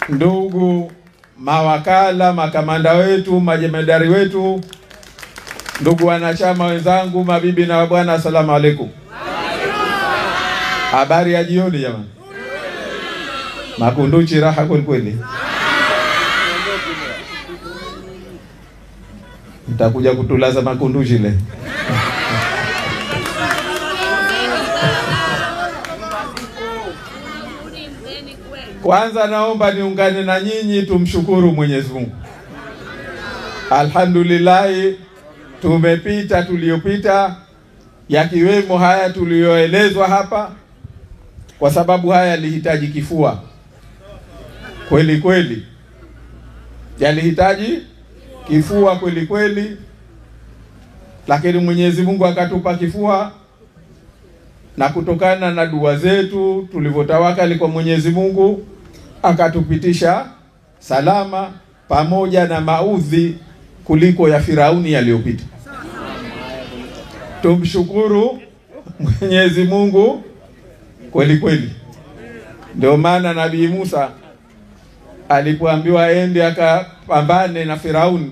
ndugu mawakala, makamanda wetu, majemedari wetu, ndugu wanachama wenzangu, mabibi na mabwana, asalamu alaykum. Habari ya jioni jamani. Makunduchi raha kweli. Nitakuja kutulaza makunduchi le. Kwanza naomba niungane na nyinyi tumshukuru Mwenyezi Mungu. Alhamdulillah, tumepita tuliyopita, yakiwemo haya tuliyoelezwa hapa, kwa sababu haya yalihitaji kifua. Kweli. Yalihitaji kifua kweli. Lakini Mwenyezi Mungu akatupa kifua, na kutokana na dua zetu tulivyotawakali kwa Mwenyezi Mungu akatupitisha salama, pamoja na maudhi kuliko ya Firauni yaliyopita. Tumshukuru Mwenyezi Mungu kweli. Ndio maana Nabii Musa alipoambiwa aende akapambane na Firauni,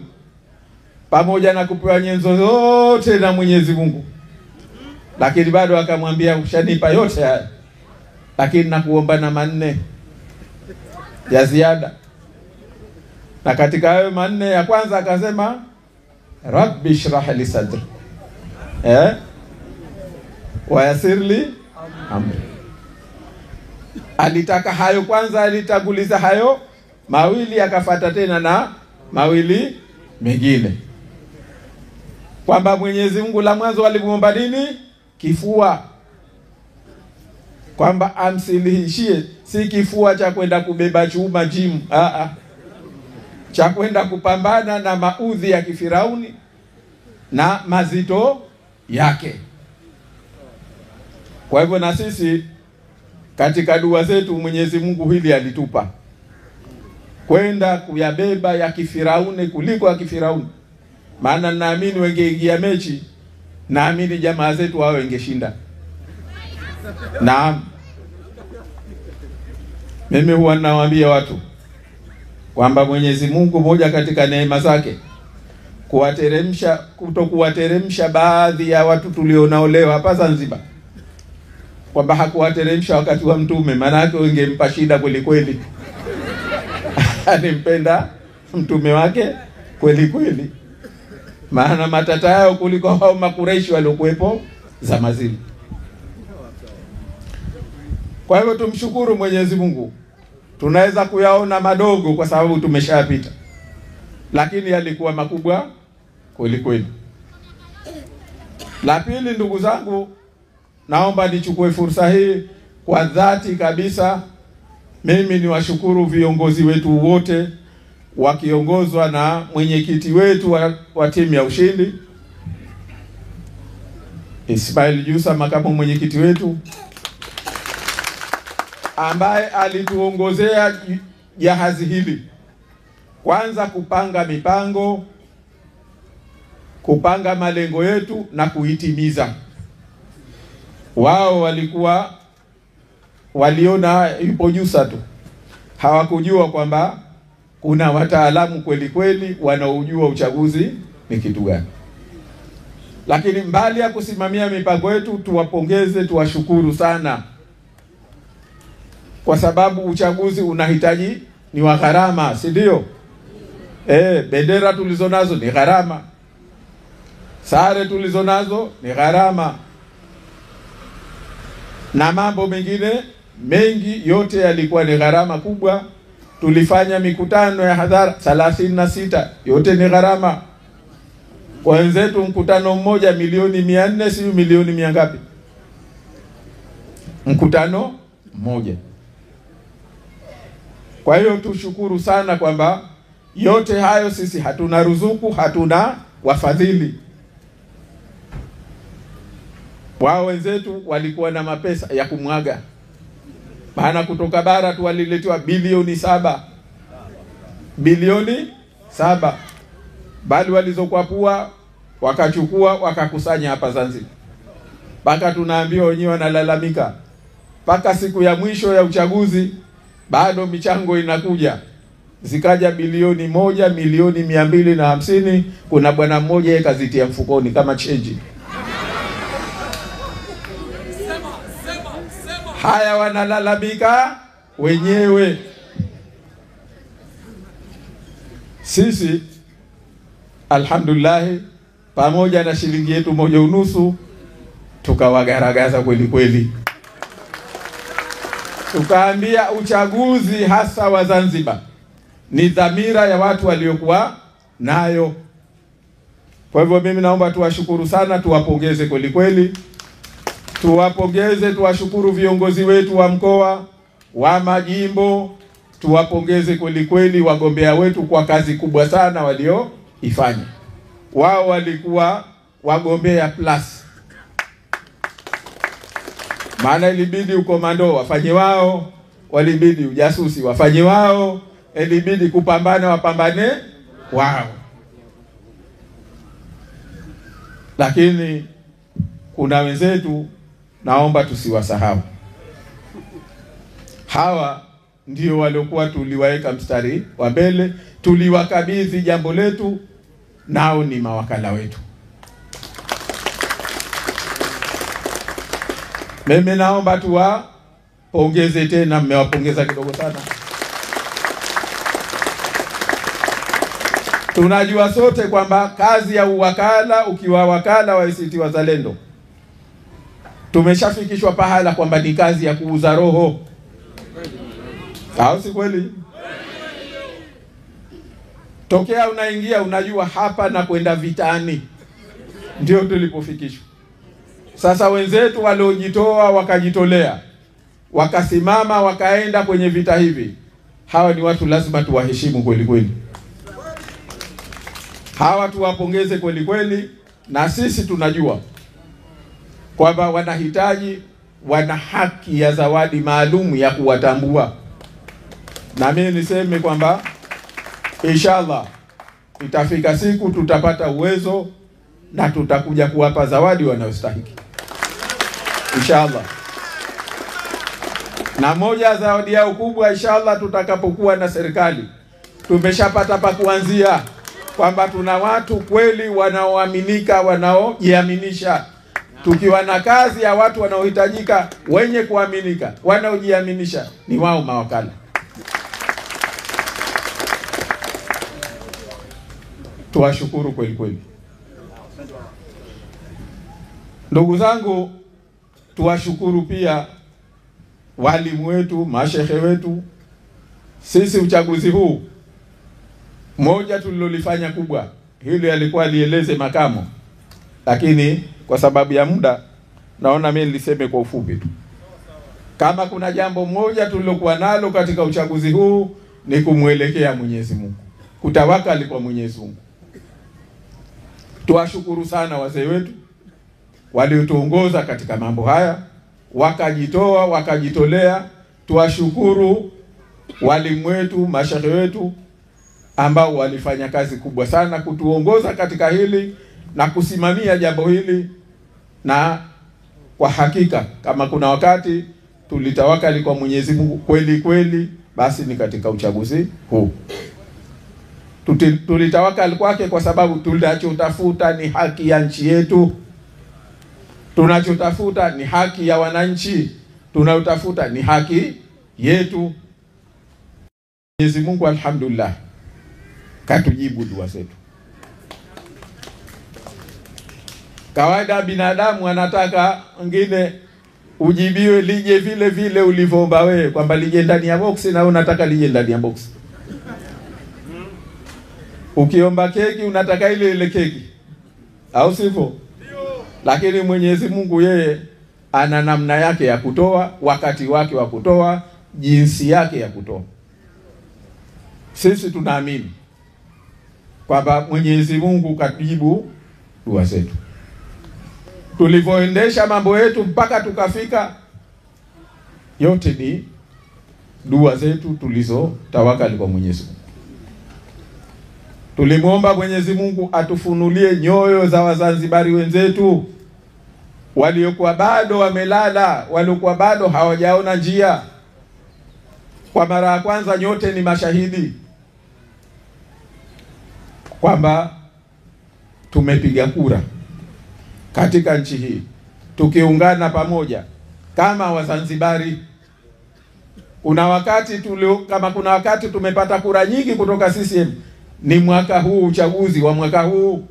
pamoja na kupewa nyenzo zote na Mwenyezi Mungu, lakini bado akamwambia ushanipa yote haya, lakini nakuomba na manne ya ziada. Na katika hayo manne, ya kwanza akasema Rabbi shrah li sadri wa yassir li amri. Alitaka hayo kwanza, alitaguliza hayo mawili, akafata tena na mawili mengine, kwamba Mwenyezi Mungu la mwanzo alimuomba nini? Kifua, kwamba amsilihishie, si kifua cha kwenda kubeba chuma jimu, cha kwenda kupambana na maudhi ya kifirauni na mazito yake. Kwa hivyo na sisi katika dua zetu Mwenyezi Mungu hili alitupa, kwenda kuyabeba ya kifirauni kuliko ya kifirauni. Maana naamini wengeingia mechi, naamini jamaa zetu wao wengeshinda. Naam. Mimi huwa nawaambia watu kwamba Mwenyezi Mungu moja katika neema zake kutokuwateremsha baadhi ya watu tulionao leo hapa Zanzibar, kwamba hakuwateremsha wakati wa Mtume, maana yake wengempa shida kweli. Alimpenda mtume wake kweli. Maana matata yao kuliko hao makureishi waliokuepo zama zile. Kwa hivyo tumshukuru Mwenyezi Mungu. Tunaweza kuyaona madogo kwa sababu tumeshapita, lakini yalikuwa makubwa kweli. La pili, ndugu zangu, naomba nichukue fursa hii kwa dhati kabisa, mimi niwashukuru viongozi wetu wote, wakiongozwa na mwenyekiti wetu wa timu ya ushindi Ismail Jusa, makamu mwenyekiti wetu, ambaye alituongozea jahazi hili. Kwanza kupanga mipango, kupanga malengo yetu na kuhitimiza. Wao waliona yupo Jusa tu, hawakujua kwamba kuna wataalamu kweli wanaojua uchaguzi ni kitu gani. Lakini mbali ya kusimamia mipango yetu, tuwapongeze, tuwashukuru sana, kwa sababu uchaguzi unahitaji ni wa gharama, si ndio? Bendera tulizonazo ni gharama, sare tulizonazo ni gharama, na mambo mengine mengi yote yalikuwa ni gharama kubwa. Tulifanya mikutano ya hadhara 36, yote ni gharama. Kwa wenzetu mkutano mmoja milioni 400, si milioni mia ngapi mkutano mmoja. Kwa hiyo tushukuru sana kwamba yote hayo sisi hatuna ruzuku, hatuna wafadhili. Wao wenzetu walikuwa na mapesa ya kumwaga. Maana kutoka bara tu waliletewa bilioni 7, bali walizokwapua wakachukua wakakusanya hapa Zanzibar. Paka tunaambiwa wenyewe wanalalamika, paka siku ya mwisho ya uchaguzi bado michango inakuja. Zikaja bilioni 1, milioni 250, kuna bwana mmoja yeye kazitia mfukoni kama change. Haya wanalalamika wenyewe. Sisi alhamdulillah pamoja na shilingi yetu 1.5 tukawagaragaza kweli kweli. Tukaambia uchaguzi hasa wa Zanzibar ni dhamira ya watu waliokuwa nayo. Kwa hivyo mimi naomba tuwashukuru sana, tuwapongeze kweli kweli. Tuwapongeze, tuwashukuru viongozi wetu wa mkoa, wa majimbo, tuwapongeze kweli kweli wagombea wetu kwa kazi kubwa sana walioifanya. Wao walikuwa wagombea plus. Maana ilibidi ukomando wafanye wao, walibidi ujasusi wafanye wao, ilibidi kupambana wapambane wao. Lakini kuna wenzetu naomba tusiwasahau. Hawa ndio waliokuwa tuliwaeka mstari wa mbele, tuliwakabidhi jambo letu, nao ni mawakala wetu. Mimi naomba tuwapongeze tena, mmewapongeza kidogo sana. Tunajua sote kwamba kazi ya uwakala, ukiwa wakala wa ACT Wazalendo, tumeshafikishwa pahala kwamba ni kazi ya kuuza roho. Au si kweli? Tokea unaingia unajua hapa na kwenda vitani. Ndio tulipofikishwa. Sasa wenzetu waliojitoa wakajitolea, wakasimama wakaenda kwenye vita hivi, hawa ni watu lazima tuwaheshimu kweli kweli. Hawa tuwapongeze kweli kweli, na sisi tunajua kwamba wanahitaji, wana haki ya zawadi maalum ya kuwatambua. Na mimi niseme kwamba inshallah itafika siku tutapata uwezo na tutakuja kuwapa zawadi wanayostahili. Inshallah. Na moja ya zawadi yao kubwa inshallah tutakapokuwa na serikali. Tumeshapata pa kuanzia kwamba tuna watu kweli wanaoaminika, wanaojiaminisha. Tukiwa na kazi ya watu wanaohitajika, wenye kuaminika, wanaojiaminisha, ni wao mawakala. Tuwashukuru kweli kweli. Ndugu zangu, tuwashukuru pia walimu wetu, mashehe wetu. Sisi uchaguzi huu moja tulilolifanya kubwa, hili alikuwa lieleze makamo, lakini kwa sababu ya muda naona mimi niliseme kwa ufupi tu. Kama kuna jambo moja tulilokuwa nalo katika uchaguzi huu ni kumuelekea Mwenyezi Mungu, kutawakali kwa Mwenyezi Mungu. Tuwashukuru sana wazee wetu waliotuongoza katika mambo haya, wakajitoa, wakajitolea. Tuwashukuru walimu wetu, mashehe wetu ambao walifanya kazi kubwa sana kutuongoza katika hili na kusimamia jambo hili. Na kwa hakika kama kuna wakati tulitawakali kwa Mwenyezi Mungu kweli kweli, basi ni katika uchaguzi huu. Tulitawakali kwake kwa sababu tunachotafuta ni haki ya nchi yetu. Tunachotafuta ni haki ya wananchi. Tunayotafuta ni haki yetu. Mwenyezi Mungu alhamdulillah katujibu dua zetu. Kawaida binadamu anataka ngine ujibiwe lije vile vile ulivyoomba wewe, kwamba lije ndani ya box na unataka lije ndani ya box. Ukiomba keki unataka ile ile keki, au sivyo? Lakini Mwenyezi Mungu yeye ana namna yake ya kutoa, wakati wake wa kutoa, jinsi yake ya kutoa. Sisi tunaamini kwamba Mwenyezi Mungu katujibu dua zetu. Tulivyoendesha mambo yetu mpaka tukafika, yote ni dua zetu tulizotawakali kwa Mwenyezi Mungu. Tulimuomba Mwenyezi Mungu atufunulie nyoyo za Wazanzibari wenzetu waliokuwa bado wamelala, waliokuwa bado hawajaona njia. Kwa mara ya kwanza nyote ni mashahidi kwamba tumepiga kura katika nchi hii tukiungana pamoja kama Wazanzibari. Kuna wakati tumepata kura nyingi kutoka CCM, ni mwaka huu, uchaguzi wa mwaka huu.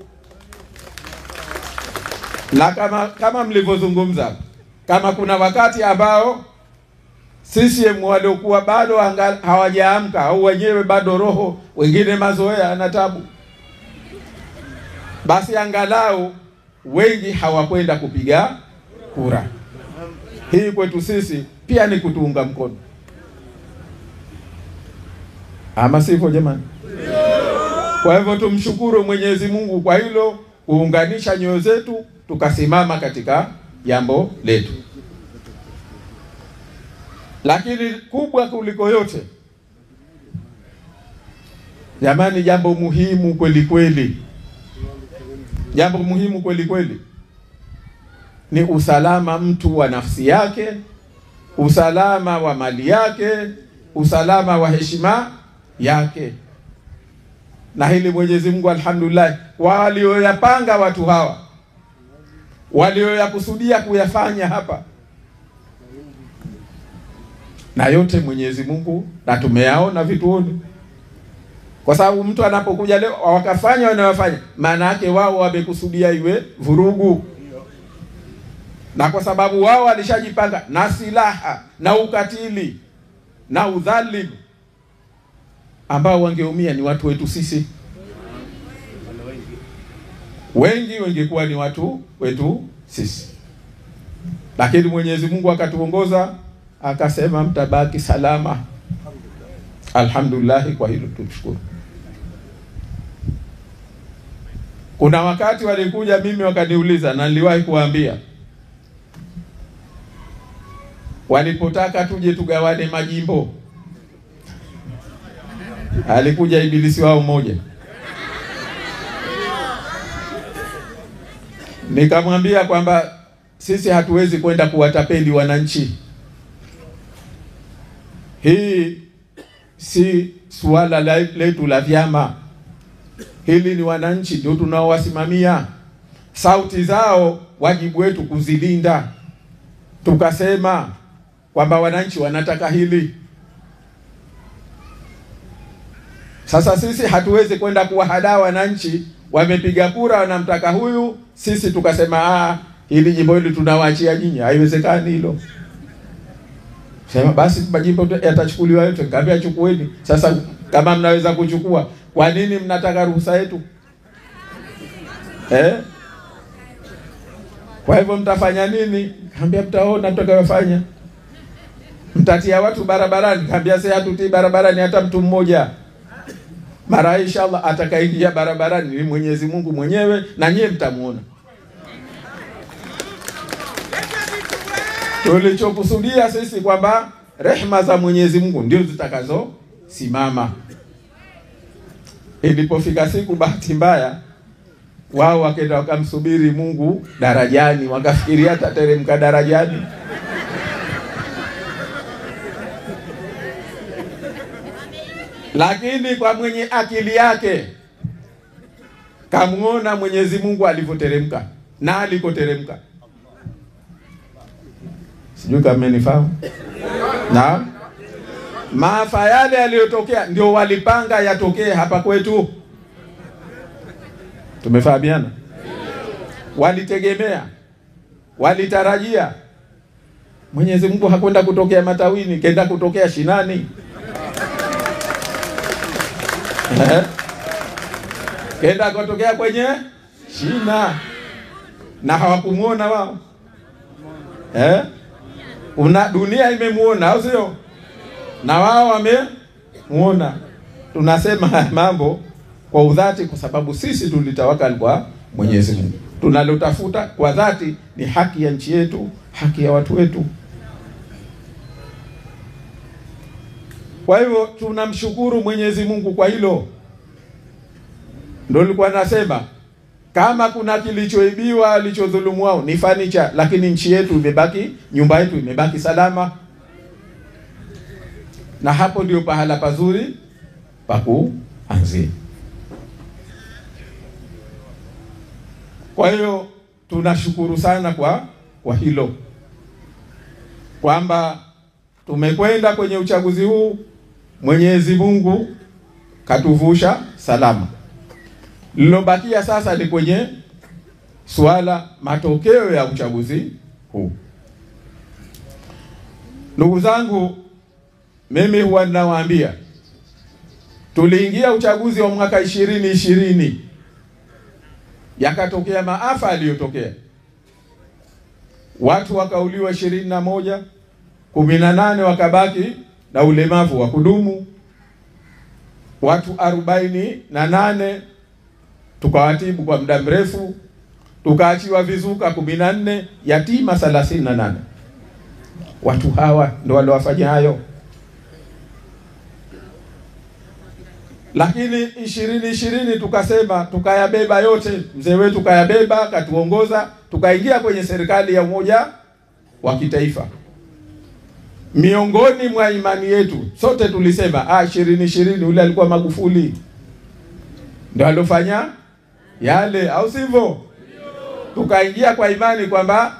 Na kama mlivyozungumza, kama kuna wakati ambao CCM waliokuwa bado hawajaamka au wenyewe bado roho, wengine mazoea na tabu, basi angalau wengi hawakwenda kupiga kura. Hii kwetu sisi pia ni kutuunga mkono, ama sivyo jamani? Kwa hivyo tumshukuru Mwenyezi Mungu kwa hilo, kuunganisha nyoyo zetu tukasimama katika jambo letu. Lakini kubwa kuliko yote jamani, jambo muhimu kweli kweli, jambo muhimu kweli kweli ni usalama mtu wa nafsi yake, usalama wa mali yake, usalama wa heshima yake. Na hili Mwenyezi Mungu alhamdulillah, walioyapanga watu hawa, walioyakusudia kuyafanya hapa, na yote Mwenyezi Mungu na tumeyaona vituoni. Kwa sababu mtu anapokuja leo wakafanya wanayofanya, maana yake wao wamekusudia iwe vurugu. Na kwa sababu wao walishajipanga na silaha na ukatili na udhalimu, ambao wangeumia ni watu wetu sisi. Wengi wangekuwa ni watu wetu sisi. Lakini Mwenyezi Mungu akatuongoza, akasema mtabaki salama. Alhamdulillah, kwa hilo tumshukuru. Kuna wakati walikuja mimi wakaniuliza, na niliwahi kuambia, walipotaka tuje tugawane majimbo, alikuja ibilisi wao mmoja. Nikamwambia kwamba sisi hatuwezi kwenda kuwatapeli wananchi. Hii si suala letu la vyama. Hili ni wananchi ndio tunaowasimamia. Sauti zao wajibu wetu kuzilinda. Tukasema kwamba wananchi wanataka hili. Sasa sisi hatuwezi kwenda kuwahadaa wananchi, wamepiga kura wanamtaka huyu, sisi tukasema hili jimbo hili tunawaachia nyinyi. Haiwezekani hilo. Sema basi majimbo yatachukuliwa yote. Nikamwambia chukueni. Sasa kama mnaweza kuchukua, kwa nini mnataka ruhusa yetu? Kwa hivyo mtafanya nini? Nikamwambia mtaona tutakayofanya. Mtatia watu barabarani. Nikamwambia sasa hatutii barabarani hata mtu mmoja. Mara inshallah atakaingia barabarani ni Mwenyezi Mungu mwenyewe, na nyie mtamuona. Tulichokusudia sisi kwamba rehema za Mwenyezi Mungu ndio zitakazo simama. Ilipofika siku, bahati mbaya, wao wakaenda wakamsubiri Mungu darajani, wakafikiria atateremka darajani. Lakini kwa mwenye akili yake kamuona Mwenyezi Mungu alivyoteremka na alikoteremka. Sijui kama mmenifahamu. Na maafa yale yaliyotokea ndio walipanga yatokee hapa kwetu. Tumefahamiana? Walitegemea, walitarajia. Mwenyezi Mungu hakwenda kutokea matawini, kenda kutokea shinani. Kenda kutokea kwenye shina, na hawakumuona wao. Dunia imemuona, au sio? Na wao wamemuona. Tunasema mambo kwa udhati kwa sababu sisi tulitawakal kwa Mwenyezi Mungu. Tunalotafuta kwa dhati ni haki ya nchi yetu, haki ya watu wetu. Kwa hivyo tunamshukuru Mwenyezi Mungu kwa hilo. Ndio nilikuwa nasema kama kuna kilichoibiwa, kilichodhulumu wao ni furniture, lakini nchi yetu imebaki, nyumba yetu imebaki salama. na hapo ndio pahala pazuri pa kuanzia. Kwa hiyo tunashukuru sana kwa hilo, kwamba tumekwenda kwenye uchaguzi huu, Mwenyezi Mungu katuvusha salama. Lilobakia sasa ni kwenye suala matokeo ya uchaguzi huu. Ndugu zangu, mimi huwa ninawaambia, tuliingia uchaguzi wa mwaka 2020, yakatokea maafa aliyotokea. Watu wakauliwa 21, 18 wakabaki na ulemavu wa kudumu. Watu 48 tukawatibu kwa muda mrefu, tukaachiwa vizuka 14, yatima 38. Watu hawa ndio waliowafanya hayo. Lakini 2020 tukasema, tukayabeba yote, mzee wetu kayabeba, katuongoza, tukaingia kwenye serikali ya umoja wa kitaifa. Miongoni mwa imani yetu sote tulisema 2020 ule alikuwa Magufuli ndio alofanya yale, au sivyo? Tukaingia kwa imani kwamba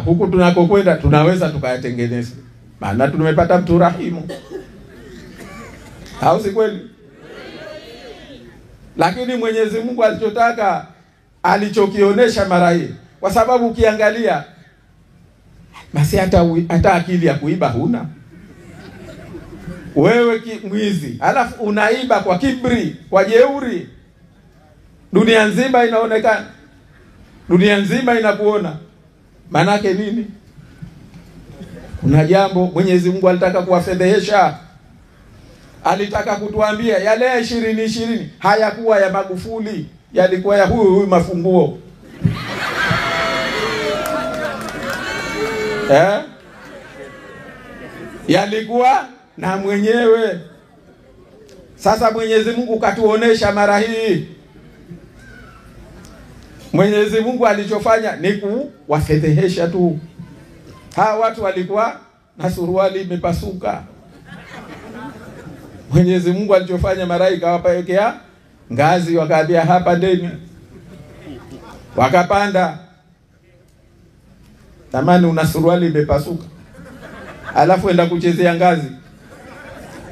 huku tunakokwenda tunaweza tukayatengeneza, maana tumepata mtu rahimu, au si kweli? Lakini Mwenyezi Mungu alichotaka alichokionyesha mara hii, kwa sababu ukiangalia basi hata akili ya kuiba huna. Wewe mwizi, alafu unaiba kwa kibri, kwa jeuri. Dunia nzima inaonekana, dunia nzima inakuona. Manake nini? Kuna jambo Mwenyezi Mungu alitaka kuwafedhehesha. Alitaka kutuambia yale ya 2020 hayakuwa ya Magufuli, yalikuwa ya huyu Mafunguo. Yalikuwa na mwenyewe. Sasa Mwenyezi Mungu katuonesha mara hii. Mwenyezi Mungu alichofanya ni kuwafedhehesha tu. Hawa watu walikuwa na suruali imepasuka. Mwenyezi Mungu alichofanya mara hii kawapelekea ngazi, wakaambia hapa ndeni. Wakapanda. Tamani una suruali imepasuka, alafu enda kuchezea ngazi,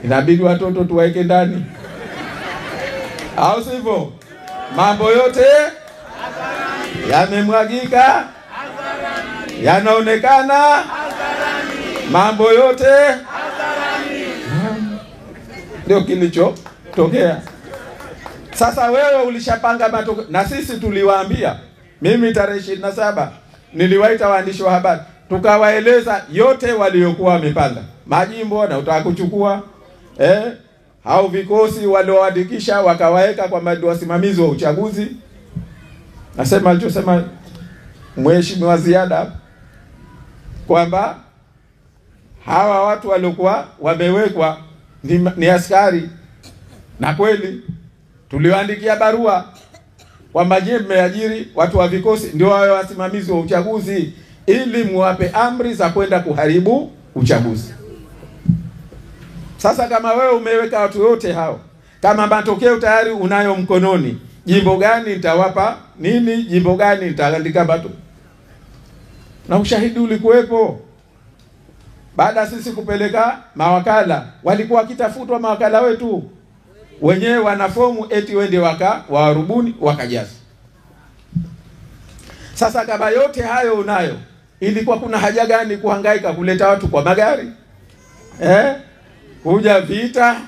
inabidi watoto tuwaeke ndani, au sivyo? Mambo yote yamemwagika, yanaonekana, mambo yote ndio kilichotokea. Sasa wewe ulishapanga matokeo, na sisi tuliwaambia. Mimi tarehe 27 niliwaita waandishi wa habari, tukawaeleza yote waliokuwa wamepanga. Majimbo na utaka kuchukua hao vikosi walioandikisha wakawaeka kwa wasimamizi wa uchaguzi. Nasema alichosema mheshimiwa Ziada kwamba hawa watu waliokuwa wamewekwa ni askari, na kweli tuliwaandikia barua kwamba je, mmeajiri watu wa vikosi ndio wao wasimamizi wa uchaguzi ili muwape amri za kwenda kuharibu uchaguzi. Sasa kama wewe umeweka watu wote hao, kama matokeo tayari unayo mkononi, jimbo gani nitawapa nini, jimbo gani nitaandika bado, na ushahidi ulikuwepo. Baada sisi kupeleka mawakala, walikuwa wakitafutwa mawakala wetu wenyewe, wana fomu eti wende warubuni wakajaza. Sasa kama yote hayo unayo, ilikuwa kuna haja gani kuhangaika kuleta watu kwa magari? Kuja vita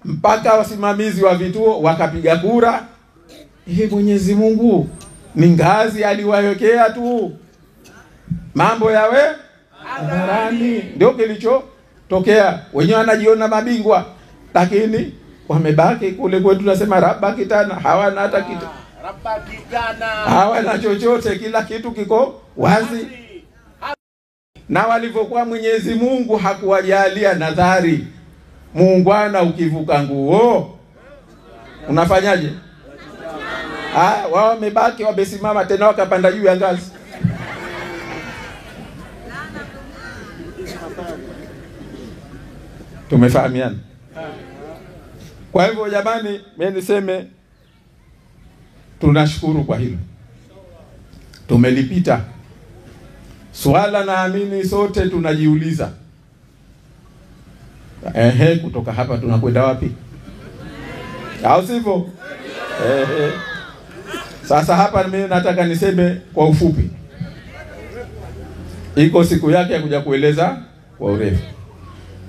mpaka wasimamizi wa vituo wakapiga kura. Mwenyezi Mungu ni ngazi aliwawekea tu, mambo yawe hadharani. Ndio kilichotokea. Wenyewe wanajiona mabingwa, lakini wamebaki kule kwetu tunasema rabakitana, hawana hata kitu. Rabakitana. Hawana chochote, kila kitu kiko wazi. Na walivyokuwa Mwenyezi Mungu hakuwajalia nadhari. Muungwana ukivuka nguo unafanyaje? Wao wamebaki wamesimama tena wakapanda juu ya ngazi. Tumefahamiana? Kwa hivyo jamani, mimi niseme tunashukuru kwa hilo. Tumelipita. Swala naamini sote tunajiuliza. Kutoka hapa tunakwenda wapi? Au sivyo? Sasa hapa mimi nataka niseme kwa ufupi. Iko siku yake ya kuja kueleza kwa urefu.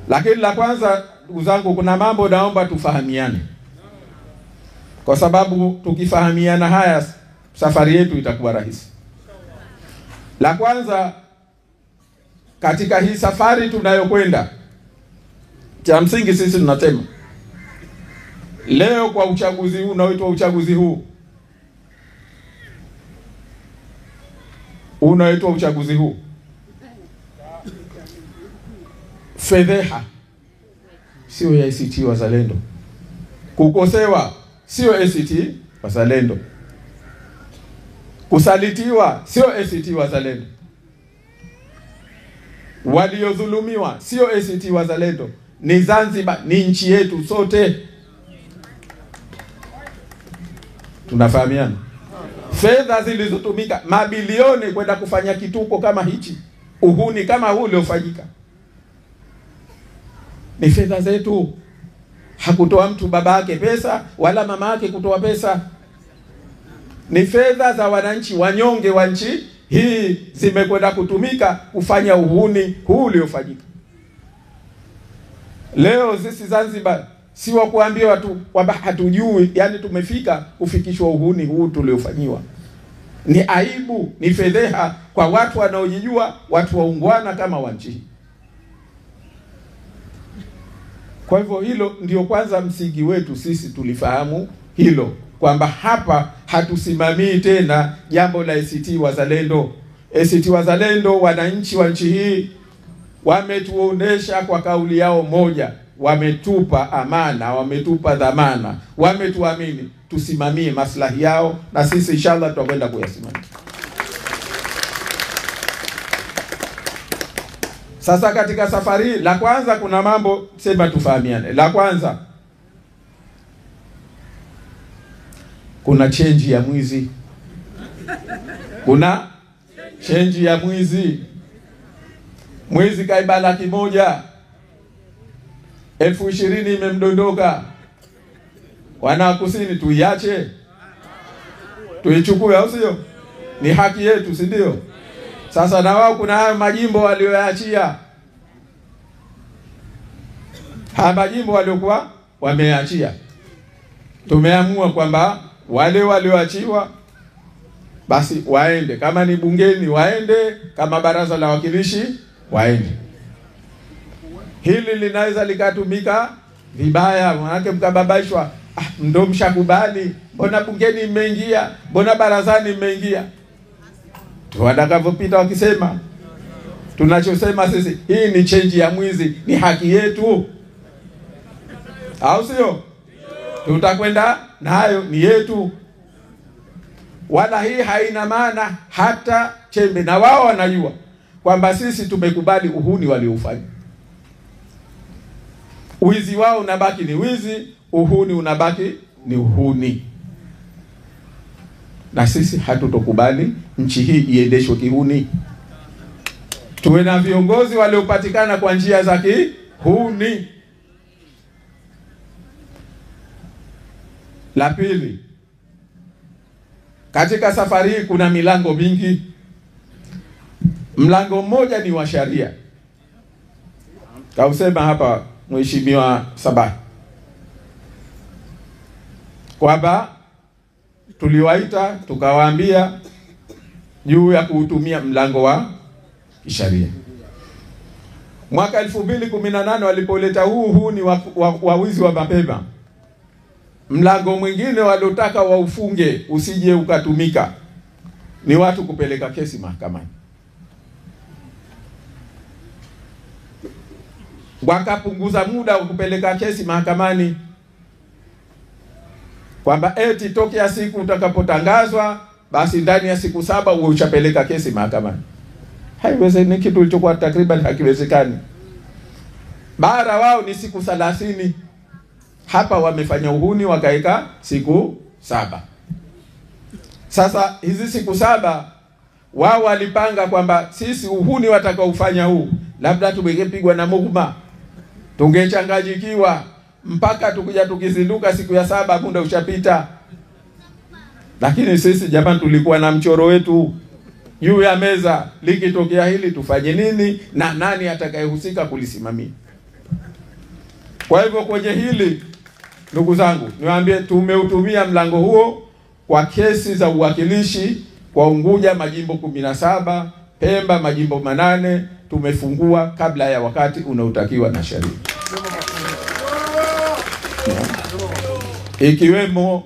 Lakini la kwanza, ndugu zangu, kuna mambo naomba tufahamiane. Kwa sababu tukifahamiana haya, safari yetu itakuwa rahisi. La kwanza, katika hii safari tunayokwenda, cha msingi sisi tunasema leo kwa uchaguzi huu unaoitwa uchaguzi huu, fedheha sio ya ACT Wazalendo, kukosewa sio ACT Wazalendo, kusalitiwa sio ACT Wazalendo, waliodhulumiwa sio ACT Wazalendo, ni Zanzibar, ni nchi yetu sote. Tunafahamiana? Fedha zilizotumika mabilioni kwenda kufanya kituko kama hichi, uhuni kama huu uliofanyika, ni fedha zetu. Hakutoa mtu baba yake pesa wala mama yake kutoa pesa. Ni fedha za wananchi wanyonge wa nchi hii zimekwenda kutumika kufanya uhuni huu uliofanyika. Leo sisi Zanzibar si wa kuambia watu kwamba hatujui, yani tumefika kufikishwa uhuni huu tuliofanyiwa. Ni aibu, ni fedheha kwa watu wanaojijua, watu waungwana kama wa nchi. Kwa hivyo hilo ndio kwanza msingi wetu sisi, tulifahamu hilo kwamba hapa hatusimamii tena jambo la ACT Wazalendo. ACT Wazalendo, wananchi wa nchi hii wametuonesha kwa kauli yao moja, wametupa amana, wametupa dhamana, wametuamini tusimamie maslahi yao, na sisi inshallah tutakwenda kuyasimamia. Sasa katika safari, la kwanza kuna mambo sema tufahamiane. La kwanza, kuna change ya mwizi. Kuna change ya mwizi. Mwizi kaiba 100,000. 20,000 imemdondoka. Wana Kusini tuiache? Tuichukue au sio? Ni haki yetu, si ndio? Sasa na wao kuna hayo majimbo walioyaachia. Haya majimbo waliokuwa wameachia, tumeamua kwamba wale walioachiwa basi waende, kama ni bungeni waende, kama baraza la wakilishi waende. Hili linaweza likatumika vibaya, manake mkababaishwa, ndo mshakubali, mbona bungeni mmeingia, mbona barazani mmeingia. Tuwatakavopita wakisema, tunachosema sisi, hii ni change ya mwizi, ni haki yetu, au sio? Tutakwenda nayo, ni yetu. Wala hii haina maana hata chembe, na wao wanajua kwamba sisi tumekubali uhuni walioufanya. Wizi wao unabaki ni wizi, uhuni unabaki ni uhuni. Na sisi hatutokubali nchi hii iendeshwe kihuni. Tuwe na viongozi waliopatikana kwa njia za kihuni. La pili, katika safari hii kuna milango mingi. Mlango mmoja ni wa sharia. Kausema hapa Mheshimiwa Sabahi kwamba tuliwaita tukawaambia juu ya kuutumia mlango wa kisharia. Mwaka 2018 walipoleta huu ni wa wizi wa mapema, mlango mwingine waliotaka waufunge usije ukatumika ni watu kupeleka kesi mahakamani. Wakapunguza muda wa kupeleka kesi mahakamani, kwamba eti tokea siku utakapotangazwa basi ndani ya siku 7 uwe uchapeleka kesi mahakamani. Haiwezekani, kitu kilichokuwa takriban hakiwezekani. Bara wao ni siku 30. Hapa wamefanya uhuni wakaeka siku 7. Sasa hizi siku 7 wao walipanga kwamba sisi uhuni watakaofanya huu labda tumegepigwa na mughma, tungechanganyikiwa mpaka tukija tukizinduka siku ya 7 muda ushapita. Lakini sisi jamani, tulikuwa na mchoro wetu juu ya meza, likitokea hili tufanye nini na nani atakayehusika kulisimamia. Kwa hivyo kwenye hili, ndugu zangu, niwaambie tumeutumia mlango huo kwa kesi za uwakilishi kwa Unguja majimbo 17, Pemba majimbo 8 tumefungua kabla ya wakati unaotakiwa na sheria. Ikiwemo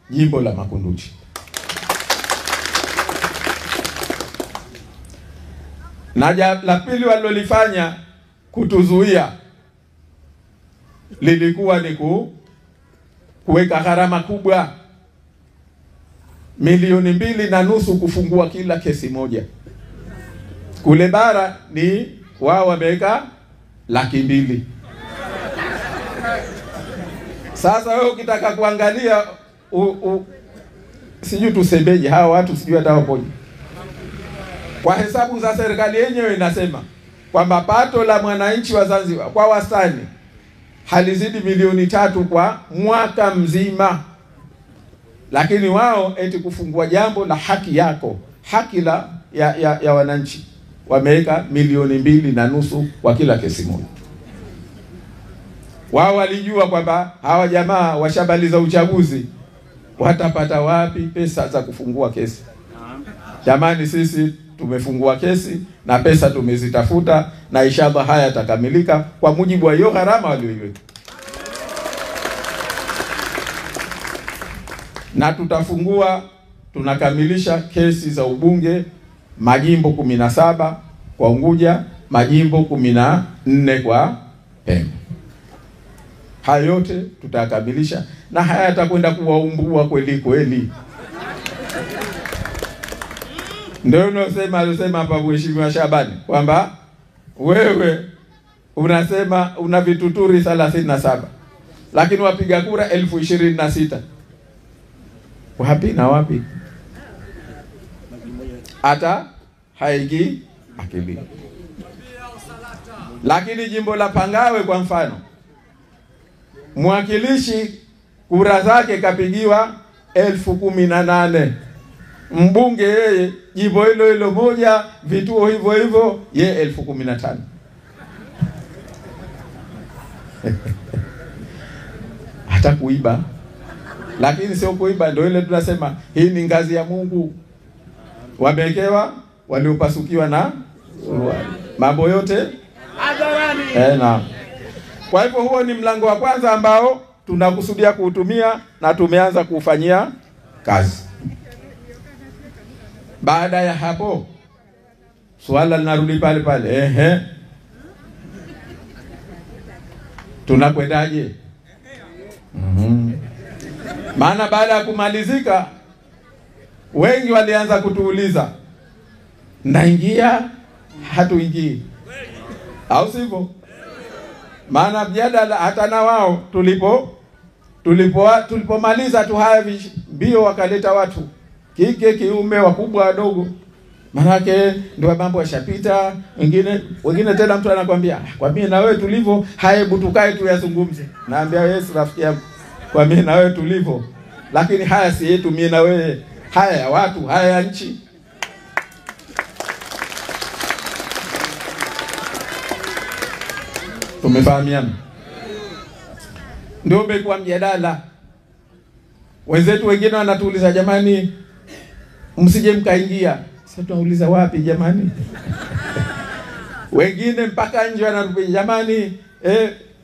jimbo la Makunduchi. Na la pili walilofanya kutuzuia lilikuwa ni kuweka gharama kubwa, milioni 2.5 kufungua kila kesi moja. Kule bara ni wao wameweka 200,000. Sasa wewe ukitaka kuangalia sijui tusemeje hawa watu, sijui hata wapoje. Kwa hesabu za serikali yenyewe inasema kwamba pato la mwananchi wa Zanzibar kwa wastani halizidi milioni 3 kwa mwaka mzima. Lakini wao eti kufungua jambo la haki yako, haki ya wananchi, wameweka milioni 2.5 kwa kila kesi moja. Wao walijua kwamba hawa jamaa washabaliza uchaguzi, watapata wapi pesa za kufungua kesi. Jamani, sisi tumefungua kesi na pesa tumezitafuta, na inshallah haya yatakamilika kwa mujibu wa hiyo gharama walioiweka. Na tunakamilisha kesi za ubunge majimbo 17 kwa Unguja, majimbo 14 kwa Pemba. Hayo yote tutakamilisha, na haya yatakwenda kuwaumbua kweli kweli. Ndio alisema hapa Mheshimiwa Shabani kwamba wewe unasema una vituturi 37 lakini wapiga kura 26,000. Wapi na wapi? Hata haigi akili. Lakini jimbo la Pangawe kwa mfano, mwakilishi kura zake kapigiwa 18,000. Mbunge yeye jimbo hilo moja, vituo hivyo hivyo, yeye 15,000. Hata kuiba. Lakini sio kuiba, ndio ile tunasema hii ni ngazi ya Mungu. Wamewekewa waliopasukiwa na mambo yote hadharani. Na kwa hivyo huo ni mlango wa kwanza ambao tunakusudia kuutumia na tumeanza kufanyia kazi. Baada ya hapo swala linarudi pale pale. Tunakwendaje? Maana baada ya kumalizika wengi walianza kutuuliza, naingia hatuingii, au sivyo? Maana mjadala hata na wao tulipomaliza tu haya mbio wakaleta watu kike kiume, wakubwa wadogo. Manake ndio mambo yashapita. Wengine tena mtu anakuambia, kwa mimi na wewe tulivyo, hebu tukae tu yazungumze. Naambia Yesu rafiki yangu, kwa mimi na wewe tulivyo, lakini haya si yetu mimi na wewe, haya ya watu, haya ya nchi. Tumefahamiana? Ndio umekuwa mjadala. Wenzetu wengine wanatuuliza, jamani msije mkaingia. Sasa tunauliza wapi jamani? Wengine mpaka nje wanatuambia, jamani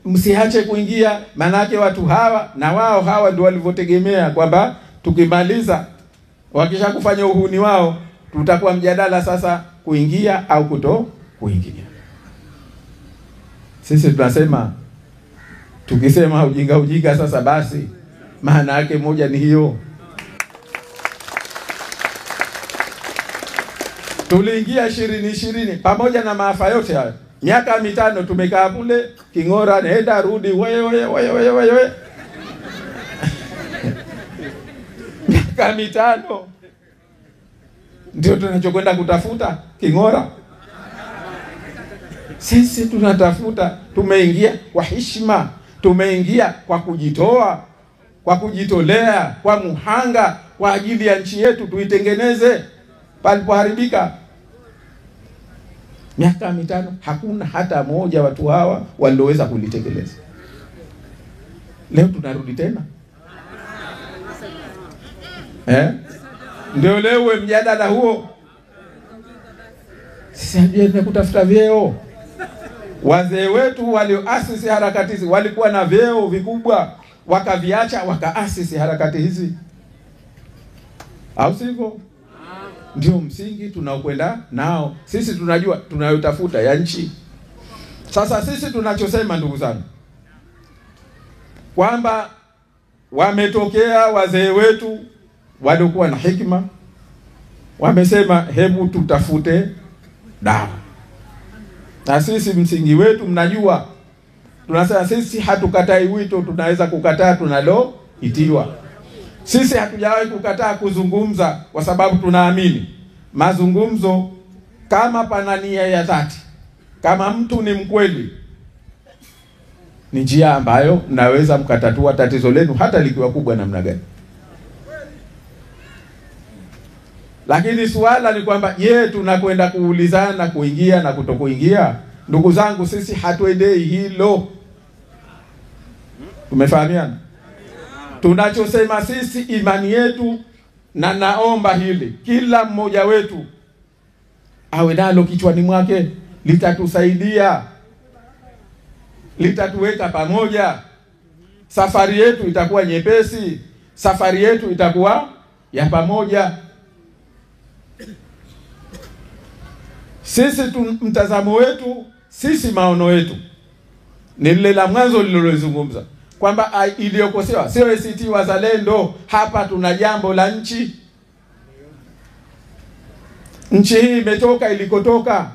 msiache kuingia, manake watu hawa na wao hawa ndio walivyotegemea kwamba tukimaliza wakisha kufanya uhuni wao tutakuwa mjadala sasa kuingia au kuto kuingia. Sisi tunasema tukisema ujinga sasa basi maana yake moja ni hiyo. Tuliingia 2020 pamoja na maafa yote hayo. Miaka 5 tumekaa kule king'ora, nenda rudi wewe. Miaka 5 ndio tunachokwenda kutafuta king'ora. Sisi tunatafuta, tumeingia kwa heshima, tumeingia kwa kujitoa, kwa kujitolea, kwa muhanga, kwa ajili ya nchi yetu tuitengeneze palipoharibika. Miaka 5 hakuna hata moja watu hawa walioweza kulitekeleza. Leo tunarudi tena. Ndio leo mjadala huo. Sisi hatujaenda kutafuta vyeo. Wazee wetu walioasisi harakati hizi walikuwa na vyeo vikubwa, wakaviacha wakaasisi harakati hizi. Au sivyo? Ndio msingi tunaokwenda nao. Sisi tunajua tunayotafuta ya nchi. Sasa sisi tunachosema ndugu zangu, kwamba wametokea wazee wetu waliokuwa na hikima, wamesema hebu tutafute dawa. Na sisi msingi wetu mnajua, tunasema sisi hatukatai wito, tunaweza kukataa tunaloitiwa. Sisi hatujawahi kukataa kuzungumza, kwa sababu tunaamini mazungumzo, kama pana nia ya dhati, kama mtu ni mkweli, ni njia ambayo mnaweza mkatatua tatizo lenu hata likiwa kubwa namna gani. Lakini swala ni kwamba tunakwenda kuulizana kuingia na kutokuingia. Ndugu zangu, sisi hatuendei hilo. Tumefahamiana? Tunachosema sisi imani yetu, na naomba hili kila mmoja wetu awe nalo kichwani mwake, litatusaidia, litatuweka pamoja. Safari yetu itakuwa nyepesi, safari yetu itakuwa ya pamoja. Sisi mtazamo wetu, sisi maono yetu ni lile la mwanzo nililozungumza, kwamba iliyokosewa sio ACT Wazalendo. Hapa tuna jambo la nchi. Nchi hii imetoka ilikotoka,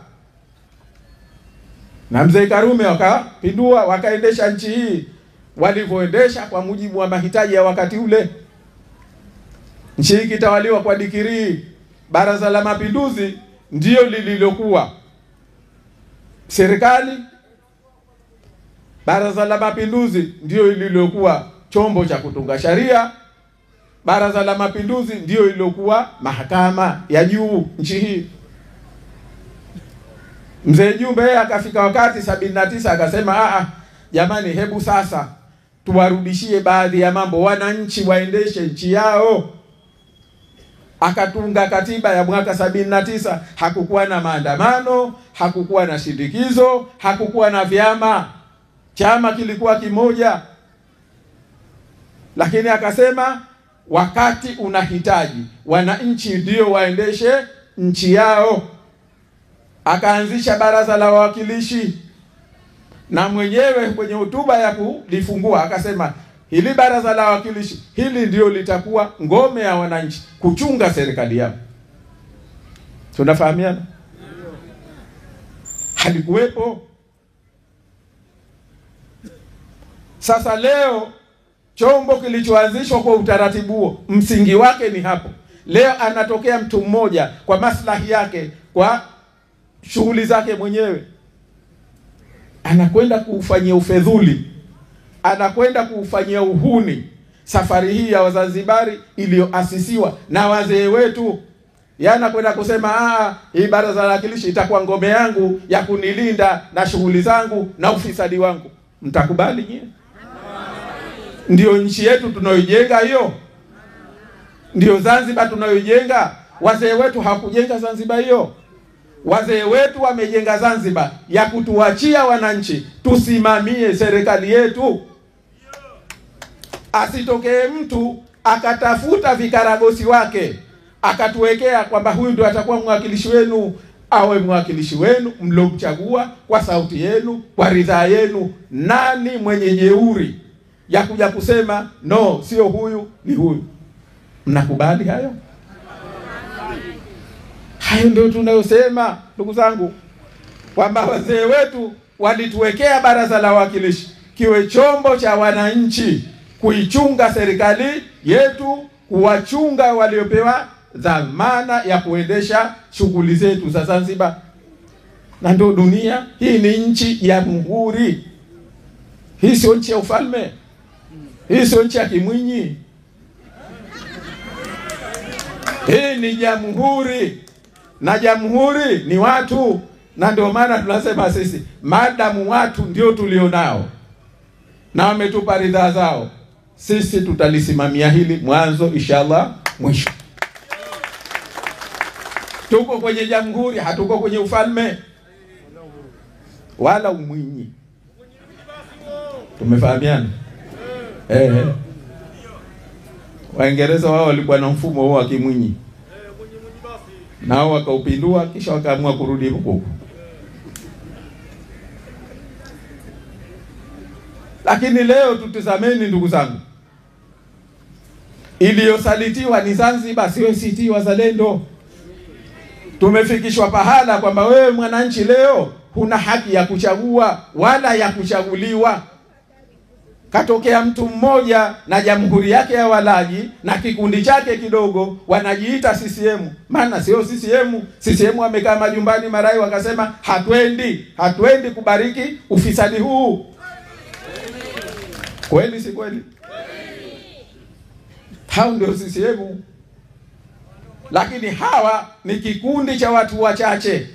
na Mzee Karume wakapindua, wakaendesha nchi hii walivyoendesha kwa mujibu wa mahitaji ya wakati ule. Nchi hii kitawaliwa kwa dikirii. Baraza la Mapinduzi ndio lililokuwa serikali. Baraza la Mapinduzi ndio lililokuwa chombo cha kutunga sharia. Baraza la Mapinduzi ndio lililokuwa mahakama ya juu nchi hii. Mzee Jumbe akafika wakati 79 akasema jamani, hebu sasa tuwarudishie baadhi ya mambo, wananchi waendeshe nchi yao. Akatunga katiba ya mwaka 79. Hakukuwa na maandamano, hakukuwa na shindikizo, hakukuwa na vyama. Chama kilikuwa kimoja. Lakini akasema wakati unahitaji wananchi ndio waendeshe nchi yao. Akaanzisha baraza la wawakilishi, na mwenyewe kwenye hotuba ya kulifungua akasema hili baraza la wawakilishi hili ndio litakuwa ngome ya wananchi kuchunga serikali yao. Tunafahamiana? Halikuwepo. Sasa leo chombo kilichoanzishwa kwa utaratibu huo, msingi wake ni hapo. Leo anatokea mtu mmoja kwa maslahi yake, kwa shughuli zake mwenyewe, anakwenda kuufanyia ufedhuli, anakwenda kuufanyia uhuni safari hii ya Wazanzibari iliyoasisiwa na wazee wetu. Anakwenda kusema hii baraza la wawakilishi itakuwa ngome yangu ya kunilinda na shughuli zangu na ufisadi wangu. Mtakubali nyie? Ndio nchi yetu tunayojenga hiyo? Ndio Zanzibar tunayojenga? Wazee wetu hawakujenga Zanzibar hiyo. Wazee wetu wamejenga Zanzibar ya kutuachia wananchi tusimamie serikali yetu. Asitokee mtu akatafuta vikaragosi wake akatuwekea kwamba huyu ndio atakuwa mwakilishi wenu. Awe mwakilishi wenu mlomchagua kwa sauti yenu, kwa ridhaa yenu. Nani mwenye jeuri ya kuja kusema no, sio huyu, ni huyu? Mnakubali hayo? Hayo ndio tunayosema ndugu zangu. kwamba wazee wetu walituwekea baraza la wawakilishi kiwe chombo cha wananchi kuichunga serikali yetu, kuwachunga waliopewa dhamana ya kuendesha shughuli zetu za Zanzibar. Na ndio dunia hii, ni nchi ya Jamhuri. Hii sio nchi ya ufalme, hii sio nchi ya Kimwinyi. Hii ni jamhuri, na jamhuri ni watu. Na ndio maana tunasema sisi, madamu watu ndio tulionao na wametupa ridhaa zao, sisi tutalisimamia hili mwanzo inshallah mwisho. Tuko kwenye jamhuri, hatuko kwenye ufalme wala umwinyi. Tumefahamiana? Waingereza wao walikuwa na mfumo huo wa Kimwinyi, nao wakaupindua, kisha wakaamua kurudi huko. Lakini leo tutazameni ndugu zangu, iliyosalitiwa ni Zanzibar, sio ACT Wazalendo. Tumefikishwa pahala kwamba wewe mwananchi leo huna haki ya kuchagua wala ya kuchaguliwa. Katokea mtu mmoja na jamhuri yake ya walaji na kikundi chake kidogo, wanajiita CCM. Maana sio CCM. CCM wamekaa majumbani marai wakasema hatuendi kubariki ufisadi huu. Kweli si kweli? Hao ndio CCM. Lakini hawa ni kikundi cha watu wachache.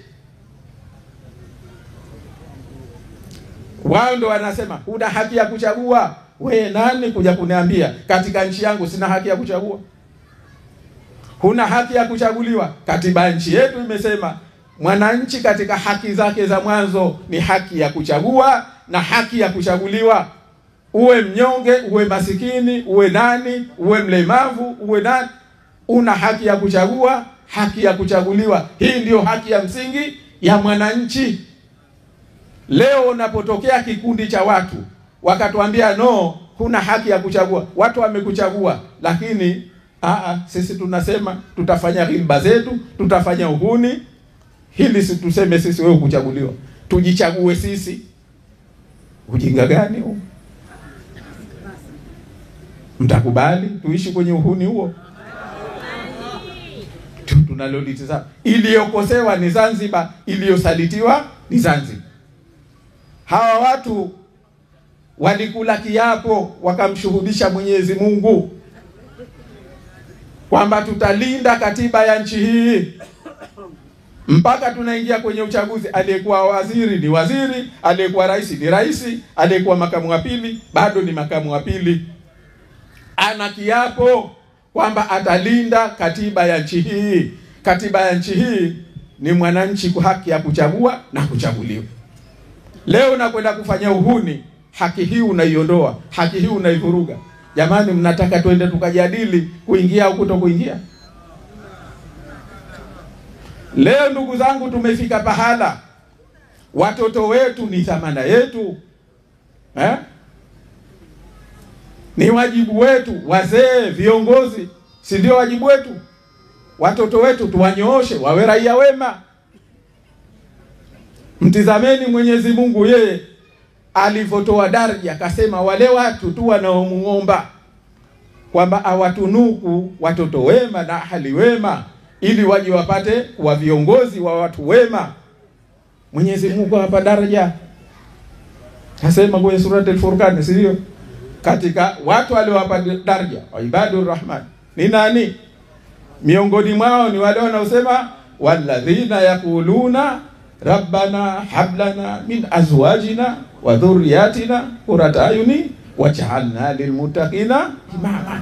Wao ndio wanasema huna haki ya kuchagua. Wewe nani kuja kuniambia katika nchi yangu sina haki ya kuchagua? Huna haki ya kuchaguliwa. Katiba nchi yetu imesema mwananchi katika haki zake za mwanzo ni haki ya kuchagua na haki ya kuchaguliwa. Uwe mnyonge, uwe masikini, uwe nani, uwe mlemavu, uwe nani, una haki ya kuchagua, haki ya kuchaguliwa. Hii ndio haki ya msingi ya mwananchi. Leo unapotokea kikundi cha watu wakatuambia no, huna haki ya kuchagua. Watu wamekuchagua, lakini sisi tunasema tutafanya ghilba zetu, tutafanya uhuni. Hili si tuseme sisi wewe kuchaguliwa, tujichague sisi. Ujinga gani huu? Mtakubali tuishi kwenye uhuni huo? Tunalolitazama, iliyokosewa ni Zanzibar, iliyosalitiwa ni Zanzibar. Hawa watu walikula kiapo wakamshuhudisha Mwenyezi Mungu kwamba tutalinda katiba ya nchi hii mpaka tunaingia kwenye uchaguzi. Aliyekuwa waziri ni waziri, aliyekuwa rais ni rais, aliyekuwa makamu wa pili bado ni makamu wa pili. Ana kiapo kwamba atalinda katiba ya nchi hii. Katiba ya nchi hii ni mwananchi kwa haki ya kuchagua na kuchaguliwa. Leo unakwenda kufanya uhuni, haki hii unaiondoa, haki hii unaivuruga. Jamani, mnataka twende tukajadili kuingia au kutokuingia? Leo ndugu zangu, tumefika pahala watoto wetu ni dhamana yetu. Ni wajibu wetu, wazee, viongozi, si ndio wajibu wetu? Watoto wetu tuwanyooshe wawe raia wema. Mtizameni Mwenyezi Mungu yeye alivyotoa daraja, akasema wale watu tu wanaomuomba kwamba awatunuku watoto wema na ahali wema ili waje wapate kuwa viongozi wa watu wema. Mwenyezi Mungu hapa daraja. Akasema kwenye surati Al-Furqan, si ndio? Katika watu waliowapa daraja Ibadur Rahman ni nani? Miongoni mwao ni wale wanaosema walladhina yaquluna rabbana hablana min azwajina wa dhurriyyatina qurrata ayuni waj'alna lilmuttaqina imama.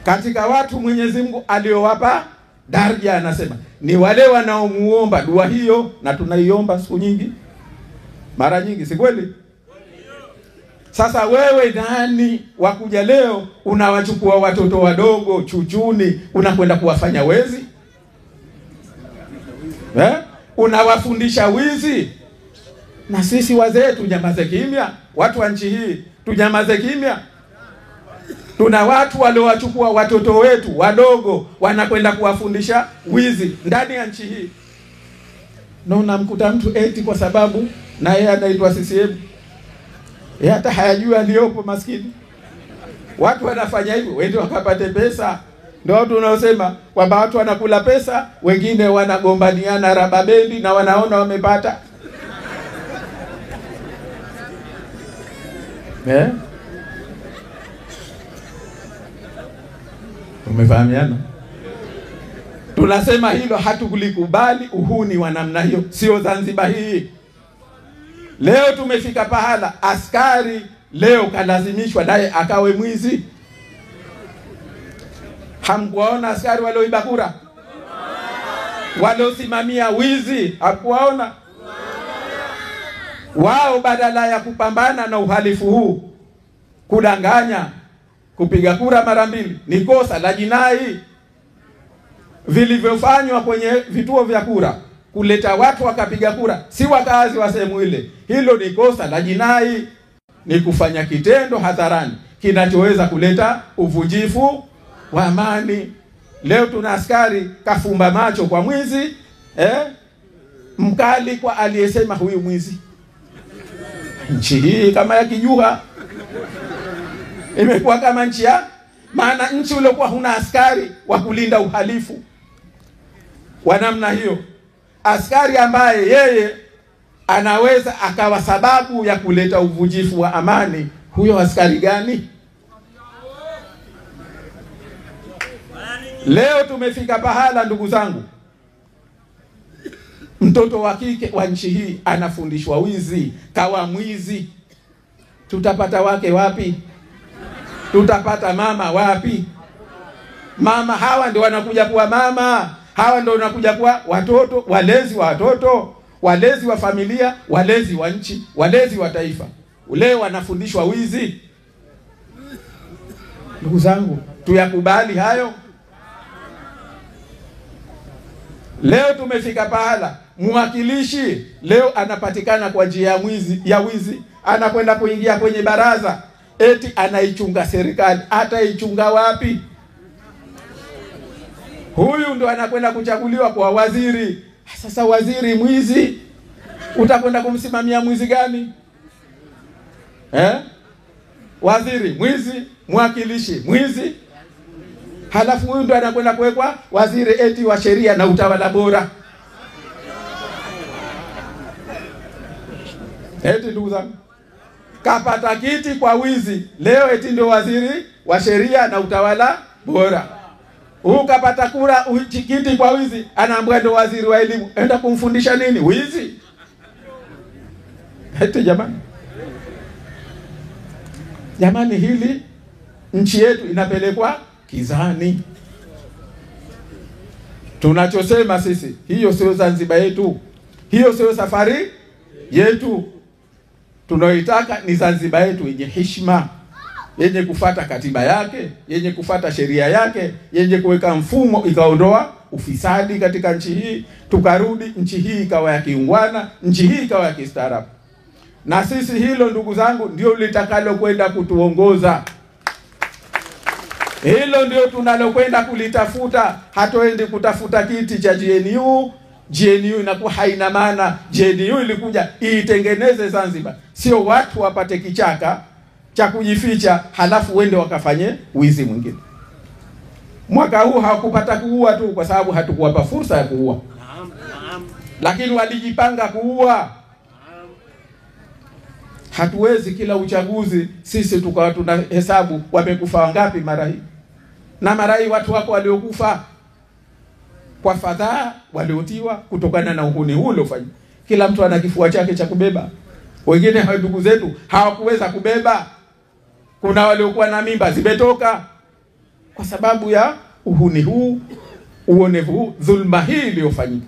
Katika watu Mwenyezi Mungu aliowapa daraja anasema ni wale wanaomuomba dua hiyo, na tunaiomba siku nyingi, mara nyingi, si kweli? Sasa wewe nani wakuja leo unawachukua watoto wadogo chuchuni unakwenda kuwafanya wezi? Unawafundisha wizi? Na sisi wazee tunyamaze kimya? Watu wa nchi hii tunyamaze kimya? Tuna watu waliowachukua watoto wetu wadogo wanakwenda kuwafundisha wizi ndani ya nchi hii. Na unamkuta mtu eti kwa sababu na yeye anaitwa CCM. Hata hayajui aliyopo maskini. Watu wanafanya hivyo, wende wakapate pesa. Ndio watu unaosema kwamba watu wanakula pesa, wengine wanagombaniana raba bendi na wanaona wamepata. Umefahamiana? Tunasema hilo hatukulikubali, uhuni wa namna hiyo, sio Zanzibar hii. Leo tumefika pahala askari leo kalazimishwa naye akawe mwizi. Hamkuwaona askari walioiba kura? Waliosimamia wizi, hakuwaona? Wao badala ya kupambana na uhalifu huu, kudanganya, kupiga kura mara mbili ni kosa la jinai. Vilivyofanywa kwenye vituo vya kura, kuleta watu wakapiga kura, si wakazi wa sehemu ile, hilo ni kosa la jinai. Ni kufanya kitendo hadharani kinachoweza kuleta uvujifu wa amani. Leo tuna askari kafumba macho kwa mwizi, mkali kwa aliyesema huyu mwizi. Nchi hii kama ya kijuha imekuwa kama nchi ya, maana nchi uliokuwa huna askari wa kulinda uhalifu wa namna hiyo, askari ambaye yeye anaweza akawa sababu ya kuleta uvujifu wa amani, huyo askari gani? Leo tumefika pahala ndugu zangu, mtoto wa kike wa nchi hii anafundishwa wizi, kawa mwizi. Tutapata wake wapi? Tutapata mama wapi? Mama hawa ndio wanakuja kuwa mama, hawa ndio wanakuja kuwa watoto, walezi wa watoto, walezi wa familia, walezi wa nchi, walezi wa taifa. Leo wanafundishwa wizi. Ndugu zangu, tuyakubali hayo? Leo tumefika pahala mwakilishi leo anapatikana kwa njia ya wizi, anakwenda kuingia kwenye baraza eti anaichunga serikali. Ataichunga wapi? Huyu ndo anakwenda kuchaguliwa kwa waziri. Sasa waziri mwizi, utakwenda kumsimamia mwizi gani? Waziri mwizi, mwakilishi mwizi, halafu huyu ndo anakwenda kuwekwa waziri eti wa sheria na utawala bora. Eti ndugu zangu, kapata kiti kwa wizi, leo eti ndio waziri wa sheria na utawala bora. Kapata kura kiti kwa wizi, anaambiwa ndio waziri wa elimu. Enda kumfundisha nini? Wizi. Eti jamani, hili nchi yetu inapelekwa kizani. Tunachosema sisi, hiyo sio Zanzibar yetu, hiyo sio safari yetu. Tunaoitaka ni Zanzibar yetu yenye heshima, yenye kufata katiba yake, yenye kufata sheria yake, yenye kuweka mfumo ikaondoa ufisadi katika nchi hii, tukarudi nchi hii ikawa ya kiungwana, nchi hii ikawa ya kistaarabu. Na sisi hilo ndugu zangu ndio litakalo kwenda kutuongoza. Hilo ndio tunalokwenda kulitafuta. Hatoendi kutafuta kiti cha GNU. GNU inakuwa haina maana. GNU ilikuja itengeneze Zanzibar, sio watu wapate kichaka cha kujificha halafu wende wakafanye wizi mwingine. Mwaka huu hawakupata kuua tu kwa sababu hatukuwapa fursa ya kuua, lakini walijipanga kuua. Hatuwezi kila uchaguzi sisi tukawa tunahesabu wamekufa wangapi mara hii. Na mara hii watu wako waliokufa kwa fadhaa, waliotiwa kutokana na uhuni huu uliofanywa. Kila mtu ana kifua chake cha kubeba. Wengine ndugu zetu hawakuweza kubeba. Kuna waliokuwa na mimba zimetoka kwa sababu ya uhuni huu, uonevu huu, dhulma hii iliyofanyika.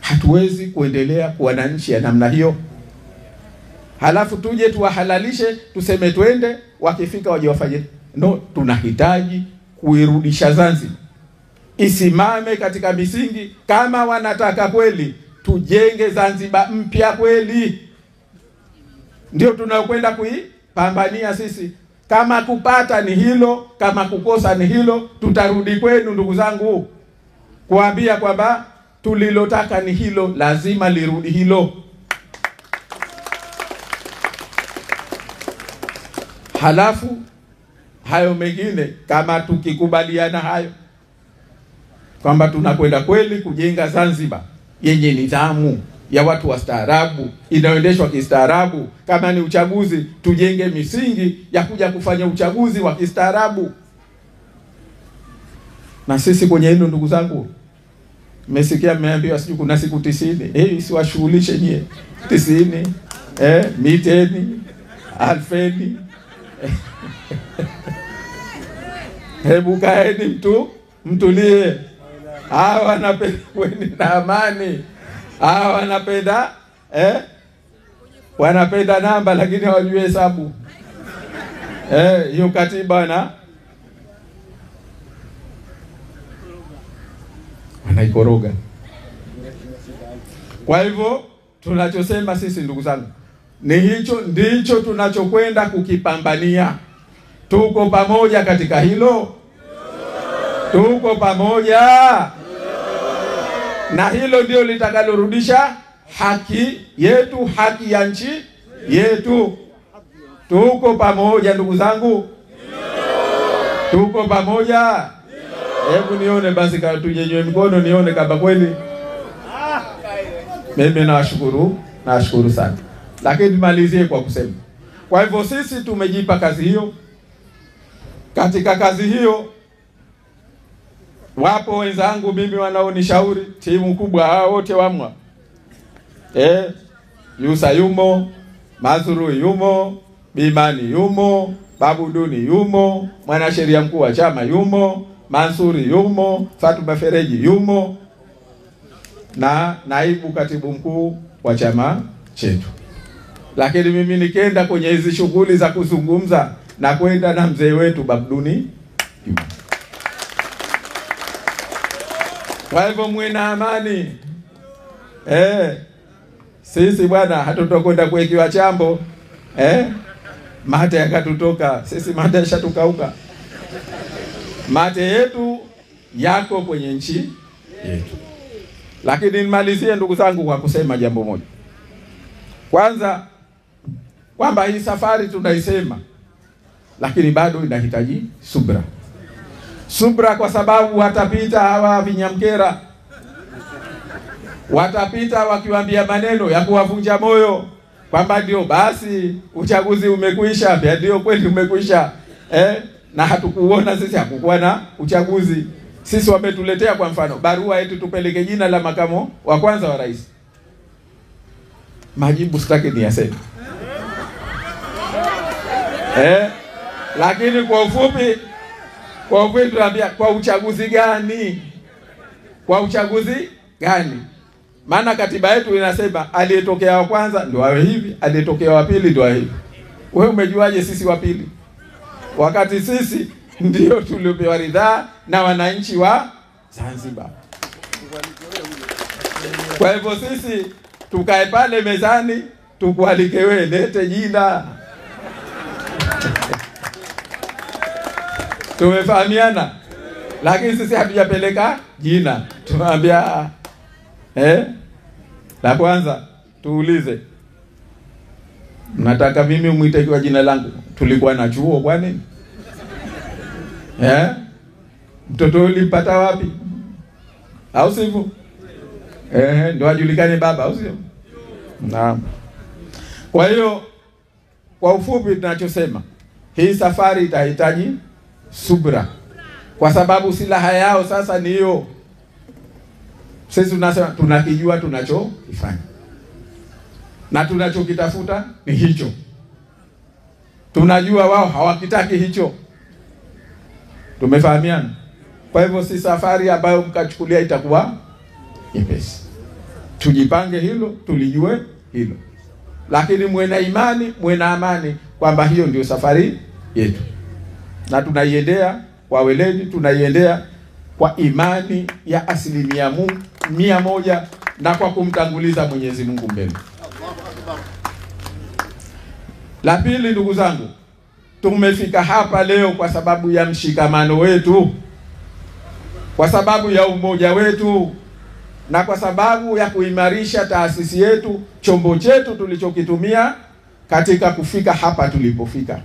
Hatuwezi kuendelea kuwa na nchi ya namna hiyo. Halafu tuje tuwahalalishe, tuseme twende, wakifika waje wafanye. No, tunahitaji kuirudisha Zanzibar isimame katika misingi. Kama wanataka kweli tujenge Zanzibar mpya kweli, ndio tunakwenda kuipambania sisi. Kama kupata ni hilo, kama kukosa ni hilo, tutarudi kwenu ndugu zangu kuambia kwamba tulilotaka ni hilo, lazima lirudi hilo. Halafu hayo mengine kama tukikubaliana hayo kwamba tunakwenda kweli kujenga Zanzibar yenye nidhamu ya watu wa staarabu, inayoendeshwa kistaarabu, kama ni uchaguzi tujenge misingi ya kuja kufanya uchaguzi wa kistaarabu. Na sisi kwenye hilo ndugu zangu, mmesikia mmeambiwa siju kuna siku 90. Siwashughulishe nyie 90, miteni, alfeni. Hebu kaeni mtulie. Hawa wanapenda kweni na amani. Hawa wanapenda wanapenda namba lakini hawajui hesabu. Hiyo katiba wanaikoroga. Kwa hivyo tunachosema sisi ndugu zangu ni hicho ndicho tunachokwenda kukipambania. Tuko pamoja katika hilo? Tuko pamoja? Na hilo ndio litakalorudisha haki yetu, haki ya nchi yetu. Tuko pamoja ndugu zangu? Tuko pamoja? Hebu nione basi, kama tunyenywe mkono nione kama kweli. Mimi nashukuru sana. Lakini malizie kwa kusema, kwa hivyo sisi tumejipa kazi hiyo. Katika kazi hiyo wapo wenzangu mimi wanaonishauri, timu kubwa hao wote wamwa. Yusa yumo, Mazuru yumo, Bimani yumo, Babu Duni yumo, mwanasheria mkuu wa chama yumo, Mansuri yumo, Fatuma Fereji yumo, na naibu katibu mkuu wa chama chetu. Lakini mimi nikienda kwenye hizi shughuli za kuzungumza na kwenda na mzee wetu Babu Duni yumo. Kwa hivyo muwe na amani. Sisi bwana hatutokwenda kuwekiwa chambo. Mate yakatutoka. Sisi mate yashatukauka. Mate yetu yako kwenye nchi yetu. Lakini nimalizie ndugu zangu kwa kusema jambo moja. Kwanza kwamba hii safari tunaisema, lakini bado inahitaji subra. Subra kwa sababu watapita hawa vinyamkera. Watapita wakiwaambia maneno ya kuwavunja moyo kwamba ndio basi uchaguzi umekwisha, pia ndio kweli umekwisha. Na hatukuona sisi, hakukuwa na uchaguzi. Sisi wametuletea kwa mfano barua yetu tupeleke jina la makamo wa kwanza wa rais. Majibu sitaki ni yaseme. Lakini kwa ufupi tunaambia kwa uchaguzi gani? Kwa uchaguzi gani? Maana katiba yetu inasema aliyetokea wa kwanza ndio awe hivi, aliyetokea wa pili ndio awe hivi. Wewe umejuaje sisi wa pili? Wakati sisi ndio tuliopewa ridhaa na wananchi wa Zanzibar. Kwa hivyo sisi tukae pale mezani tukualike wewe, lete jina. Tumefahamiana. Lakini sisi hatujapeleka jina. Tunaambia la kwanza tuulize, nataka mimi umuite kwa jina langu. Tulikuwa na chuo kwani? Mtoto ulipata wapi? Au sivyo? Ndio ajulikane baba, au sivyo? Naam. Kwa hiyo kwa ufupi tunachosema, hii safari itahitaji subra. Kwa sababu silaha yao sasa ni hiyo. Sisi tunasema tunakijua tunachokifanya. Na tunachokitafuta ni hicho. Tunajua wao hawakitaki hicho. Tumefahamiana. Kwa hivyo si safari ambayo mkachukulia itakuwa nyepesi. Tujipange hilo, tulijue hilo. Lakini muwe na imani, muwe na amani kwamba hiyo ndio safari yetu. Na tunaiendea kwa weledi, tunaiendea kwa imani ya 100% na kwa kumtanguliza Mwenyezi Mungu mbele. La pili ndugu zangu, tumefika hapa leo kwa sababu ya mshikamano wetu, kwa sababu ya umoja wetu, na kwa sababu ya kuimarisha taasisi yetu, chombo chetu tulichokitumia katika kufika hapa tulipofika.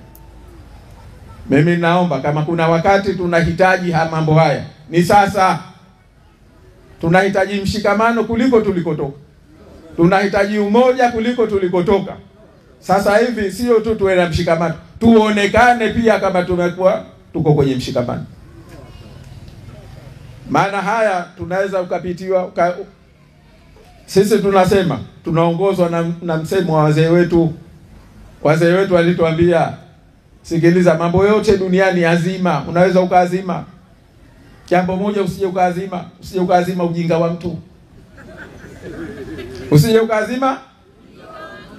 Mimi naomba kama kuna wakati tunahitaji mambo haya, ni sasa. Tunahitaji mshikamano kuliko tulikotoka. Tunahitaji umoja kuliko tulikotoka. Sasa hivi sio tu tuwe na mshikamano, tuonekane pia kama tumekuwa tuko kwenye mshikamano. Maana haya tunaweza ukapitiwa sisi tunasema tunaongozwa na msemo wa wazee wetu. Wazee wetu walituambia, sikiliza, mambo yote duniani azima, unaweza ukaazima jambo moja, usije ukaazima ujinga wa mtu. Usije ukaazima,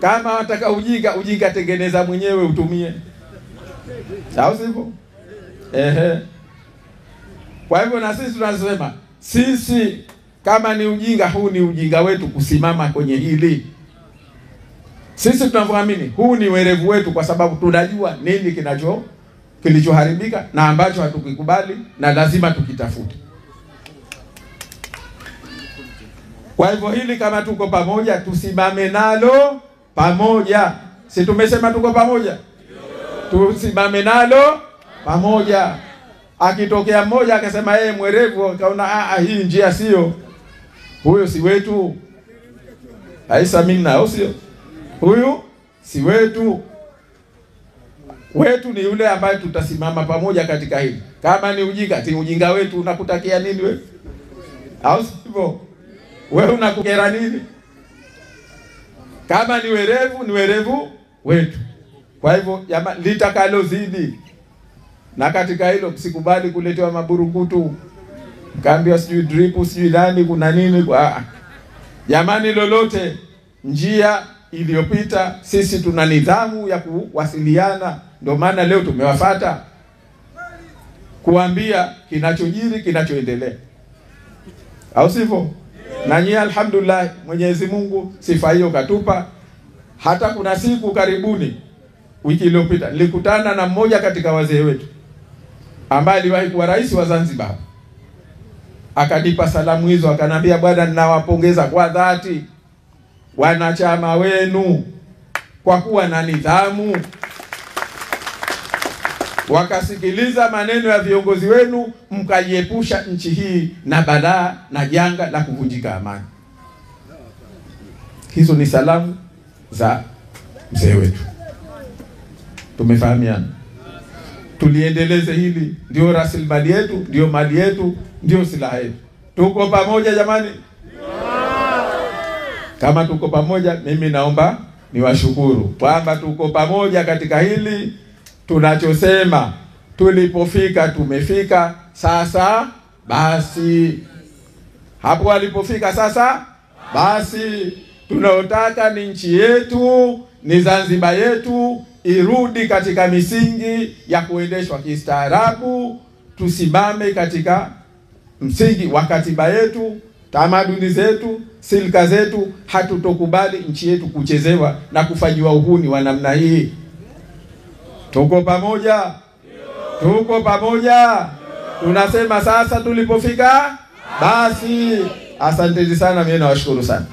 kama wataka ujinga tengeneza mwenyewe utumie. Sawa sivyo? Kwa hivyo na sisi tunasema, sisi kama ni ujinga, huu ni ujinga wetu kusimama kwenye hili. Sisi tunavyoamini huu ni werevu wetu, kwa sababu tunajua nini kilichoharibika na ambacho hatukikubali na lazima tukitafute. Kwa hivyo hili kama tuko pamoja, tusimame nalo pamoja. Si tumesema tuko pamoja? Tusimame nalo pamoja. Akitokea mmoja akasema yeye mwerevu, akaona hii njia sio, huyo si wetu. Aisa minna, au sio? Huyu si wetu. Wetu ni yule ambaye tutasimama pamoja katika hili. Kama ni ujinga, ti ujinga wetu unakutakia nini wewe? Au sivyo? Wewe unakukera nini? Kama ni werevu wetu. Kwa hivyo jamaa, litakalo zidi. Na katika hilo msikubali kuletewa maburukutu. Mkaambiwa sijui drip, sijui nani, kuna nini. Jamani, lolote njia iliyopita, sisi tuna nidhamu ya kuwasiliana. Ndio maana leo tumewafuata kuambia kinachojiri, kinachoendelea. Au sivyo? Na nyie alhamdulillah, Mwenyezi Mungu sifa hiyo katupa. Hata kuna siku karibuni, wiki iliyopita, nilikutana na mmoja katika wazee wetu ambaye aliwahi kuwa rais wa Zanzibar. Akanipa salamu hizo, akanambia, bwana, ninawapongeza kwa dhati wanachama wenu kwa kuwa na nidhamu, wakasikiliza maneno ya viongozi wenu, mkaiepusha nchi hii na balaa na janga la kuvunjika amani. Hizo ni salamu za mzee wetu. Tumefahamiana. Tuliendeleze hili, ndio rasilimali yetu, ndio mali yetu, ndio silaha yetu. Tuko pamoja jamani? Kama tuko pamoja, mimi naomba niwashukuru kwamba tuko pamoja katika hili. Tunachosema, tulipofika tumefika, sasa basi. Hapo alipofika sasa basi. Tunaotaka ni nchi yetu, ni Zanzibar yetu irudi katika misingi ya kuendeshwa kistaarabu. Tusimame katika msingi wa katiba yetu, tamaduni zetu, silka zetu. Hatutokubali nchi yetu kuchezewa na kufanyiwa uhuni wa namna hii. Tuko pamoja? Tuko pamoja? Tunasema sasa tulipofika basi. Asanteni sana, mimi nawashukuru sana.